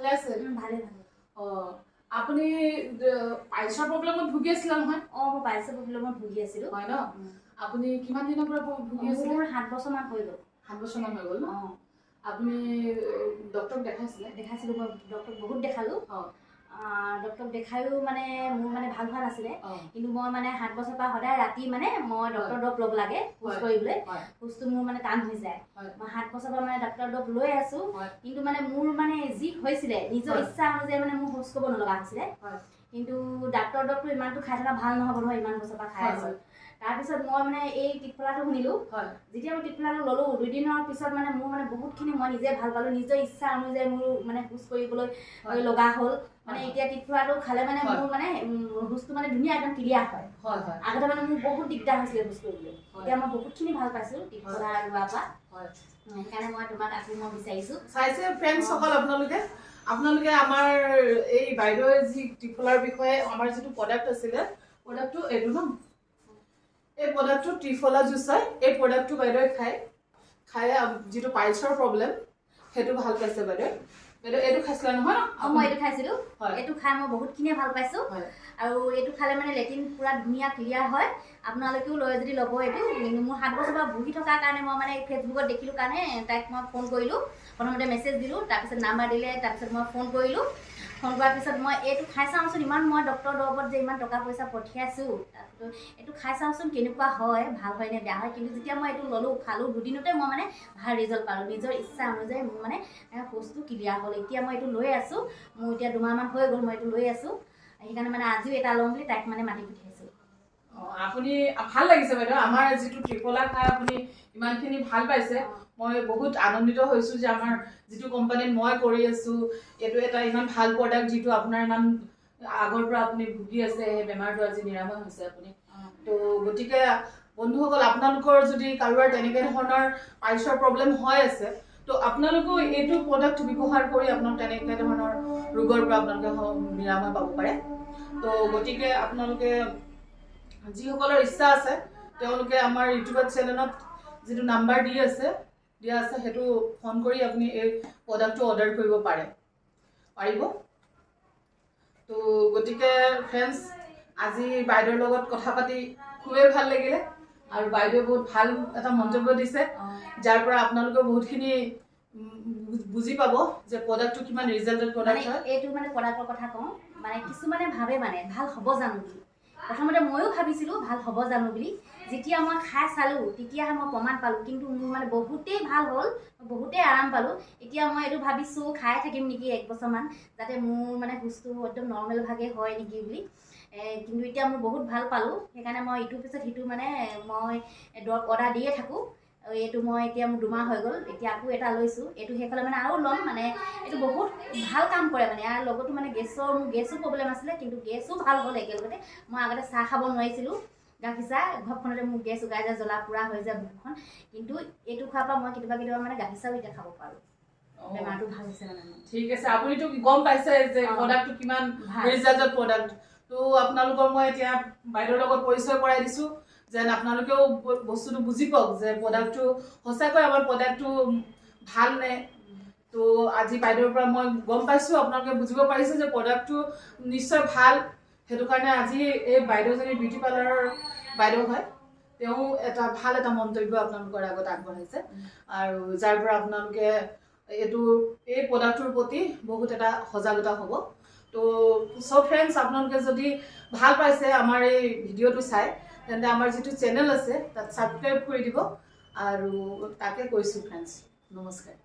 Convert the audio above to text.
ভালে আছে ভালে ভালে আপুনি পাইলছৰ প্ৰব্লেমত ভুগি আছিল নহয় মই পাইলছৰ প্ৰব্লেমত ভুগি আছিলো হয় ন আপুনি কিমান দিনৰ পৰা ভুগি আছিল মোৰ 7 বছৰ মান হৈ গ'ল 7 বছৰ মান হৈ গ'ল ন আপুনি ডক্টৰক দেখাইছিলো মই ডক্টৰক বহুত দেখালো ডক্টৰক দেখায়ো মানে মোৰ মানে ভাল হোৱা নাছিলে কিন্তু মই মানে 7 বছৰ পৰা সদায় ৰাতি মানে মই ডক্টৰ দৰৱ ল'ব লাগে খোজ কৰিবলৈ খোজটো মোৰ মানে টান হৈ যায় মই 7 বছৰ পৰা মানে ডক্টৰ দৰৱ লৈ আছো কিন্তু মানে মোৰ মানে যি হৈছিলে নিজৰ ইচ্ছা অনুযায়ী মানে মোৰ খোজ কৰিব নলগা হৈছিলে কিন্তু ডক্টৰ দৰৱটো ইমানটো খাই থকা ভাল নহ'ব নহয় ইমান বছৰ পৰা খাই আছো তাৰপিছত মই মানে এই টিফলাটো শুনিলো যেতিয়া মই টিফলাটো ল'লো 2 দিনৰ পিছত মানে মোৰ মানে বহুতখিনি মই নিজে ভাল পালো নিজৰ ইচ্ছা অনুযায়ী মোৰ মানে খোজ কৰিবলৈ লগা হ'ল মানে এতিয়া টিফলাটো খালে মানে মোৰ মানে খোজটো মানে ধুনীয়া একদম ক্লিয়াৰ হয় আগতে মানে মোৰ বহুত দিগদাৰ হৈছিলে খোজ কৰিবলৈ এতিয়া মই বহুতখিনি ভাল পাইছো টিফলা লোৱাৰ পৰা সেইকাৰণে মই তোমাক আকৌ মই বিচাৰিছো চাইছে ফ্ৰেণ্ডছ সকল আপোনালোকে আমাৰ এই বাইদেউৰ যি টিফলাৰ বিষয়ে আমাৰ যিটো প্ৰডাক্ট আছিলে প্ৰডাক্টটো এইটো ন এই প্ৰডাক্টটো ত্ৰিফলা জুচ হয় এই প্ৰডাক্টটো বাইদেউৱে খাই যিটো পাইলছৰ প্ৰব্লেম সেইটো ভাল পাইছে বাইদেউ এইটো খাইছিলা নহয় মই এইটো খাইছিলো এইটো খাই মই বহুতখিনিয়ে ভাল পাইছো আৰু এইটো খালে মানে লেট্ৰিন পুৰা ধুনীয়া ক্লিয়াৰ হয় আপোনালোকেও লৈ যদি ল'ব এইটো মোৰ 7 বছৰ পৰা ভুগি থকাৰ কাৰণে মই মানে ফেচবুকত দেখিলো কাৰণে তাইক মই ফোন কৰিলো প্ৰথমতে মেছেজ দিলো তাৰপিছত নাম্বাৰ দিলে তাৰপিছত মই ফোন কৰিলো ফোন কৰাৰ পিছত মই এইটো খাই চাওঁচোন ইমান মই ডক্টৰ দৰৱত যে ইমান টকা পইচা পঠিয়াইছো তাৰপিছত এইটো খাই চাওঁচোন কেনেকুৱা হয় ভাল হয় নে বেয়া হয় কিন্তু যেতিয়া মই এইটো ল'লো খালো 2 দিনতে মই মানে ভাল ৰিজাল্ট পালো নিজৰ ইচ্ছা অনুযায়ী মোৰ মানে খোজটো ক্লিয়াৰ হ'ল এতিয়া মই এইটো লৈ আছো মোৰ এতিয়া 2 মাহমান হৈ গ'ল মই এইটো লৈ আছো সেইকাৰণে মানে আজিও এটা ল'ম বুলি তাইক মানে মাতি পঠিয়াইছো আপুনি ভাল লাগিছে বাইদেউ আমাৰ যিটো ত্ৰিফলা খাই আপুনি ইমানখিনি ভাল পাইছে মই বহুত আনন্দিত হৈছো যে আমাৰ যিটো কোম্পানীত মই কৰি আছো এইটো এটা ইমান ভাল প্ৰডাক্ট যিটো আপোনাৰ ইমান আগৰ পৰা আপুনি ভুগি আছে এই বেমাৰটো আজি নিৰাময় হৈছে আপুনি তো গতিকে বন্ধুসকল আপোনালোকৰ যদি কাৰোবাৰ তেনেকৈ ধৰণৰ পাইলছৰ প্ৰব্লেম হৈ আছে তো আপোনালোকেও এইটো প্ৰডাক্ট ব্যৱহাৰ কৰি আপোনাক তেনেকৈ ধৰণৰ ৰোগৰ পৰা আপোনালোকে নিৰাময় পাব পাৰে তো গতিকে আপোনালোকে যিসকলৰ ইচ্ছা আছে তেওঁলোকে আমাৰ ইউটিউব চেনেলত যিটো নাম্বাৰ দিয়া আছে সেইটো ফোন কৰি আপুনি এই প্ৰডাক্টটো অৰ্ডাৰ কৰিব পাৰিব তো গতিকে ফ্ৰেণ্ডছ আজি বাইদেউৰ লগত কথা পাতি খুবেই ভাল লাগিলে আৰু বাইদেৱে বহুত ভাল এটা মন্তব্য দিছে যাৰ পৰা আপোনালোকে বহুতখিনি বুজি পাব যে প্ৰডাক্টটো কিমান ৰিজাল্টেড প্ৰডাক্ট হয় এইটো মানে প্ৰডাক্টৰ কথা কওঁ মানে কিছুমানে ভাবে মানে ভাল হ'ব জানো বুলি প্ৰথমতে ময়ো ভাবিছিলোঁ ভাল হ'ব জানো বুলি যেতিয়া মই খাই চালোঁ তেতিয়াহে মই প্ৰমাণ পালোঁ কিন্তু মোৰ মানে বহুতেই ভাল হ'ল বহুতেই আৰাম পালোঁ এতিয়া মই এইটো ভাবিছোঁ খাই থাকিম নেকি 1 বছৰমান যাতে মোৰ মানে খোজটো একদম নৰ্মেলভাৱে হয় নেকি বুলি কিন্তু এতিয়া মই বহুত ভাল পালোঁ সেইকাৰণে মই ইটোৰ পিছত সিটো মানে মই দৰৱ অৰ্ডাৰ দিয়ে থাকোঁ এইটো মই এতিয়া মোৰ 2 মাহ হৈ গ'ল এতিয়া আকৌ এটা লৈছোঁ এইটো শেষ হ'লে মানে আৰু ল'ম মানে এইটো বহুত ভাল কাম কৰে মানে ইয়াৰ লগতো মানে গেছো প্ৰব্লেম আছিলে কিন্তু গেছো ভাল হ'ল একেলগতে মই আগতে চাহ খাব নোৱাৰিছিলোঁ গাখীৰ চাহ ঘৰখনতে মোৰ গেছ উগাই যায় জ্বলা পুৰা হৈ যায় বুকুখন কিন্তু এইটো খোৱাৰ পৰা মই কেতিয়াবা মানে গাখীৰ চাহো এতিয়া খাব পাৰোঁ বেমাৰটো ভাল হৈছে মানে ঠিক আছে আপুনিতো গম পাইছে যে প্ৰডাক্টটো কিমান ৰিজাল্টেড প্ৰডাক্ট তো আপোনালোকৰ মই এতিয়া বাইদেউৰ লগত পৰিচয় কৰাই দিছোঁ যেন আপোনালোকেও বস্তুটো বুজি পাওক যে প্ৰডাক্টটো সঁচাকৈ আমাৰ প্ৰডাক্টটো ভাল নে তো আজি বাইদেউৰ পৰা মই গম পাইছোঁ আপোনালোকে বুজিব পাৰিছে যে প্ৰডাক্টটো নিশ্চয় ভাল সেইটো কাৰণে আজি এই বাইদেউজনী বিউটি পাৰ্লাৰৰ বাইদেউ হয় তেওঁ এটা ভাল এটা মন্তব্য আপোনালোকৰ আগত আগবঢ়াইছে আৰু যাৰ পৰা আপোনালোকে এই প্ৰডাক্টটোৰ প্ৰতি বহুত এটা সজাগতা হ'ব তো সব ফ্ৰেণ্ডছ আপোনালোকে যদি ভাল পাইছে আমাৰ এই ভিডিঅ'টো চাই তেন্তে আমাৰ যিটো চেনেল আছে তাত ছাবস্ক্ৰাইব কৰি দিব আৰু তাকে কৈছোঁ ফ্ৰেণ্ডছ নমস্কাৰ